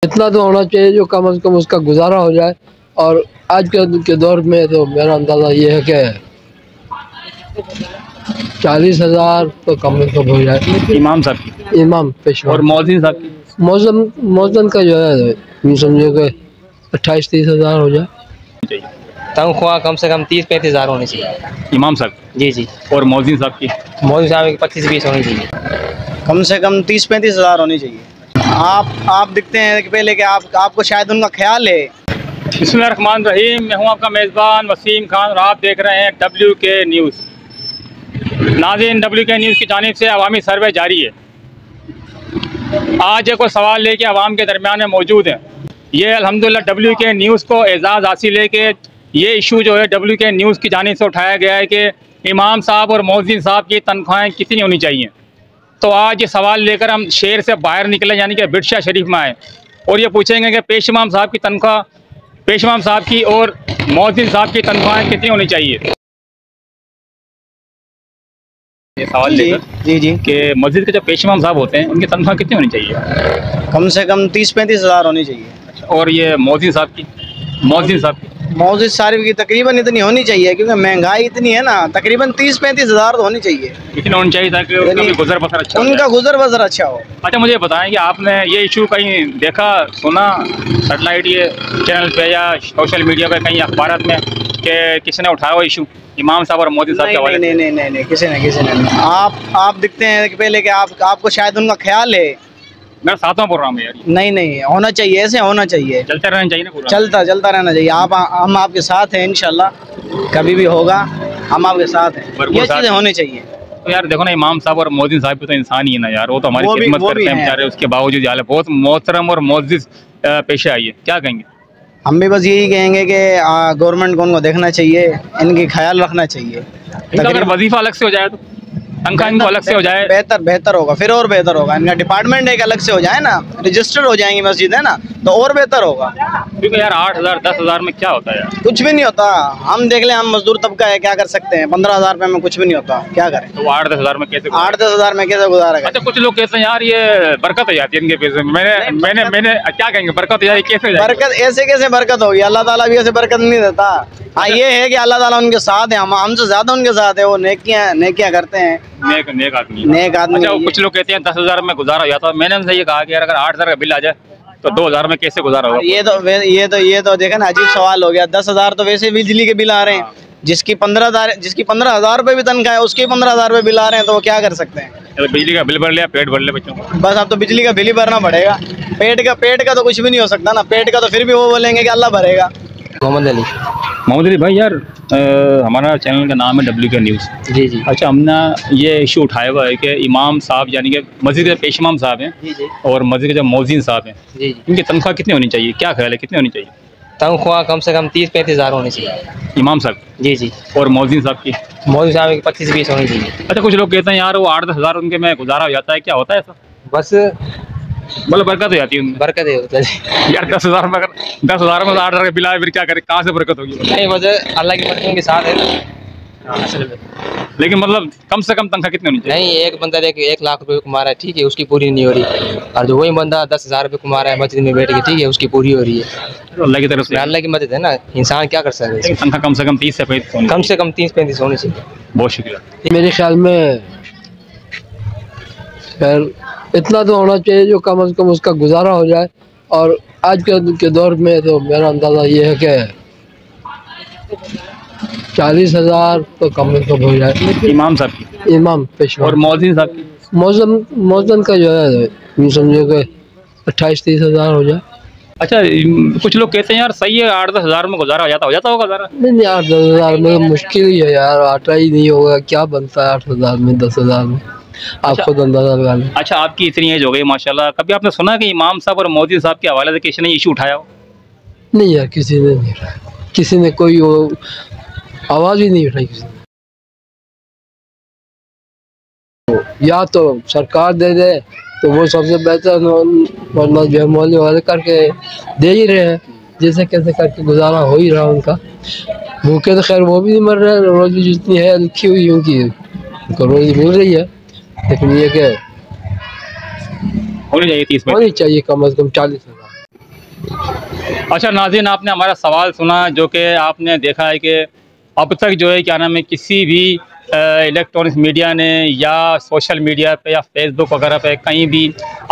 इतना तो होना चाहिए जो कम से कम उसका गुजारा हो जाए। और आज के दौर में तो मेरा अंदाज़ा ये है कि 40,000 तो कम से कम हो जाए। इमाम साहब की इमाम पेशवा और मौजिन साहब की मौजन का जो है यूँ समझो कि 28-30,000 हो जाए। तनख्वाह कम से कम 30-35 हज़ार होनी चाहिए। इमाम साहब जी जी। और मौजिन साहब की मोदी साहब की 25-20 होनी चाहिए। कम से कम 30-35 हज़ार होनी चाहिए। आप दिखते हैं कि पहले कि आपको शायद उनका ख्याल है। बिस्मिल्लाहिर्रहमानिर्रहीम। मैं हूं आपका मेज़बान वसीम खान और आप देख रहे हैं WK न्यूज़। नाज़रीन, WK न्यूज़ की जानिब से अवामी सर्वे जारी है। आज एक और सवाल लेके अवाम के दरमियान में मौजूद है। ये अल्हम्दुलिल्लाह WK न्यूज़ को एजाज़ हासिल है कि ये इशू जो है WK न्यूज़ की जानिब से उठाया गया है कि इमाम साहब और मौज़िन साहब की तनख्वाहें कितनी होनी चाहिए। तो आज ये सवाल लेकर हम शहर से बाहर निकले, यानी कि बिरशा शरीफ में आए और ये पूछेंगे कि पेश इमाम साहब की तनख्वाह, पेश इमाम साहब की और मौज़िन साहब की तनख्वाहें कितनी होनी चाहिए। ये सवाल लेकर जी कि मस्जिद के जो पेश इमाम साहब होते हैं उनकी तनख्वाह कितनी होनी चाहिए। कम से कम 30-35 हज़ार होनी चाहिए। और ये मौज़िन साहब की मौजिद सारिफ की तकरीबन इतनी होनी चाहिए, क्योंकि महंगाई इतनी है ना। तकरीबन 30-35 हज़ार तो होनी चाहिए। कितनी होनी चाहिए ताकि उनका गुजर बसर अच्छा हो। उनका गुजर बसर अच्छा हो। अच्छा, मुझे बताएं कि आपने ये इशू कहीं देखा, सुना सेटेलाइट ये चैनल पे या सोशल मीडिया पे, कहीं अखबारात में कि किसी ने उठाया हुआ इशू इमाम साहब और मोदी साहब के हवाले? नहीं, किसी ने। आप दिखते हैं कि पहले कि आपको शायद उनका ख्याल है। मेरा सातवां प्रोग्राम है यार। नहीं, होना चाहिए, ऐसे होना चाहिए। चलते रहना चाहिए ना पूरा। चलता रहना चाहिए। हम आपके साथ हैं इंशाल्लाह। कभी भी होगा हम आपके साथ हैं। ये चीज़ें होनी चाहिए। तो यार देखो ना, इमाम साहब और मोदी साहब भी तो इंसान ही है ना यार। वो तो हमारी खिदमत करते हैं बेचारे, उसके बावजूद यार बहुत मोहतरम और मोअज़्ज़िज़ पेशे आई है। क्या कहेंगे? हम भी बस यही कहेंगे कि गवर्नमेंट को उनको देखना चाहिए, इनकी ख्याल रखना चाहिए। अगर वजीफा अलग से हो जाए तो तनख्वाह इनको अलग से हो जाए बेहतर होगा। फिर और बेहतर होगा। इनका डिपार्टमेंट एक अलग से हो जाए ना, रजिस्टर्ड हो जाएंगी मस्जिद है ना, तो और बेहतर होगा। क्योंकि यार 8,000 10,000 में क्या होता है यार? कुछ भी नहीं होता। हम देख लें, हम मजदूर तबका है, क्या कर सकते हैं। 15,000 रुपये में कुछ भी नहीं होता। क्या करें? तो 8-10 हज़ार में कैसे 8-10 हज़ार में कैसे गुजारा करें? अच्छा, कुछ लोग कहते हैं यार ये बरकत हो जाती है इनके पैसे में। मैंने क्या कहेंगे, बरकत हो जाए कैसे? बरकत ऐसे कैसे बरकत होगी? अल्लाह ताला भी ऐसे बरकत नहीं देता। हाँ, ये है कि अल्लाह ताला उनके साथ है, हमसे ज्यादा उनके साथ है। वो नेकियां करते हैं। नेक आदमी। अच्छा, कुछ लोग कहते हैं 10,000 में गुजारा हो जाता है। मैंने उनसे ये कहा कि यार अगर 8,000 का बिल आ जाए तो 2,000 में कैसे गुजारा होगा? ये तो देखा ना, अजीब सवाल हो गया। 10,000 तो वैसे बिजली के बिल आ रहे हैं। जिसकी 15,000 रुपये भी तनख्वाह है, उसके 15,000 रुपये बिल आ रहे हैं, तो वो क्या कर सकते हैं? तो बिजली का बिल भर लिया, पेट भर ले बच्चों को। बस अब तो बिजली का बिल ही भरना पड़ेगा। पेट का तो कुछ भी नहीं हो सकता ना। पेट का तो फिर भी वो बोलेंगे कि अल्लाह भरेगा। मोहम्मद अली भाई, यार हमारा चैनल का नाम है WK न्यूज़। जी। अच्छा, हमने ये इशू उठाया हुआ है कि इमाम साहब यानी कि मस्जिद के पेश इमाम साहब हैं और मस्जिद के जो मौज़िन साहब हैं, इनकी तनख्वाह कितनी होनी चाहिए? क्या ख्याल है, कितनी होनी चाहिए? तनख्वाह कम से कम 30-35 हज़ार होनी चाहिए। इमाम साहब जी। और मौज़िन साहब की? मोदी साहब की 25-20 होनी चाहिए। अच्छा, कुछ लोग कहते हैं यार वो 8-10 हज़ार उनके में गुजारा हो जाता है। क्या होता है ऐसा? बस मतलब बरकत हो जाती है उनमें? बरकत होता है यार 10,000 में, अगर 10,000 में 8,000 का बिल आए फिर क्या करे? कहाँ से बरकत होगी? नहीं, वजह अल्लाह की मर्ज़ी के साथ है असल में। लेकिन मतलब कम से कम तनख्वाह कितनी होनी चाहिए? नहीं, एक बंदा देख 1 लाख रुपए कमा रहा है, ठीक है, उसकी पूरी नहीं हो रही। और जो वही बंदा 10,000 रुपये कमा रहा है मस्जिद में बैठ के, ठीक है, उसकी पूरी हो रही है। तो अल्लाह की तरफ से, अल्लाह की मदद है ना, इंसान क्या कर सकता है? तनख्वाह कम से कम 30 से 35 कम से कम 30-35 होनी चाहिए। बहुत शुक्रिया। मेरे ख्याल में खैर इतना तो होना चाहिए जो कम से कम उसका गुजारा हो जाए। और आज के दौर में तो मेरा अंदाज़ा ये है कि 40,000 तो कम से कम हो जाए। इमाम साहब की? इमाम पेशवा और मौज़िन साहब की? मौजन का जो है यूँ समझो कि 28-30 हज़ार हो जाए। अच्छा, कुछ लोग कहते हैं यार सही है 8-10 हज़ार में गुजारा हो जाता होगा ज़रा? नहीं, 8-10 हज़ार में तो मुश्किल ही है यार। आटा ही नहीं होगा, क्या बनता है 8 हज़ार में, 10 हज़ार में? आप खुद अंदाजा लगा लें। अच्छा, आपकी इतनी एज हो गई माशाल्लाह, कभी आपने सुना कि इमाम साहब और मौज़िन साहब के हवाले से किसी ने इशू उठाया हो? नहीं यार, किसी ने नहीं उठाया। किसी ने कोई आवाज़ ही नहीं उठाई किसी ने। या तो सरकार दे दे तो वो सबसे बेहतर, वरना जो मोहल्ले वाले करके दे ही रहे हैं, जैसे कैसे करके गुजारा हो ही रहा उनका। भूखे तो खैर वो भी नहीं मर रहे, रोजी जितनी है लिखी हुई उनकी उनको रोजी मिल रही है। लेकिन ये क्या होनी चाहिए 30 होनी चाहिए कम से कम 40 हज़ार। अच्छा नाज़रीन, आपने हमारा सवाल सुना, जो कि आपने देखा है कि अब तक जो है क्या नाम है, किसी भी इलेक्ट्रॉनिक मीडिया ने या सोशल मीडिया पे या फेसबुक वगैरह पे कहीं भी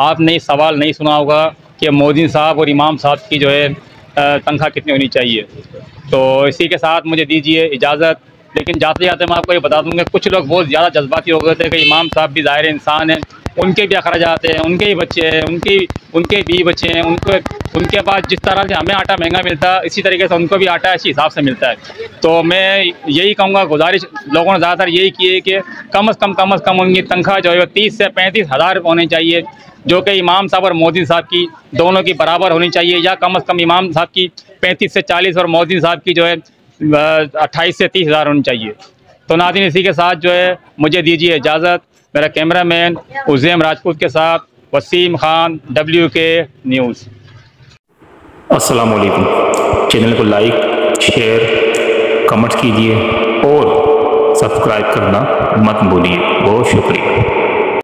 आपने सवाल नहीं सुना होगा कि मोदी साहब और इमाम साहब की जो है तनख्वाह कितनी होनी चाहिए। तो इसी के साथ मुझे दीजिए इजाज़त। लेकिन जाते जाते मैं आपको ये बता दूँगा, कुछ लोग बहुत ज़्यादा जज्बाती हो गए थे कि इमाम साहब भी ज़ाहिर इंसान हैं, उनके भी अखराजात हैं, उनके ही बच्चे हैं, उनके भी बच्चे हैं, उनके पास जिस तरह से हमें आटा महंगा मिलता है इसी तरीके से उनको भी आटा इसी हिसाब से मिलता है। तो मैं यही कहूँगा, गुजारिश लोगों ने ज़्यादातर यही की है कि कम से कम उनकी तनख्वाह जो है 30 से 35 हज़ार होनी चाहिए, जो कि इमाम साहब और मोदी साहब की दोनों की बराबर होनी चाहिए, या कम से कम इमाम साहब की 35 से 40 और मोदी साहब की जो है 28 से 30 हज़ार होनी चाहिए। तो नाज़रीन, इसी के साथ जो है मुझे दीजिए इजाज़त। मेरा कैमरामैन उज़ैम राजपूत के साथ वसीम खान, WK न्यूज़। अस्सलाम वालेकुम। चैनल को लाइक, शेयर, कमेंट कीजिए और सब्सक्राइब करना मत भूलिए। बहुत शुक्रिया।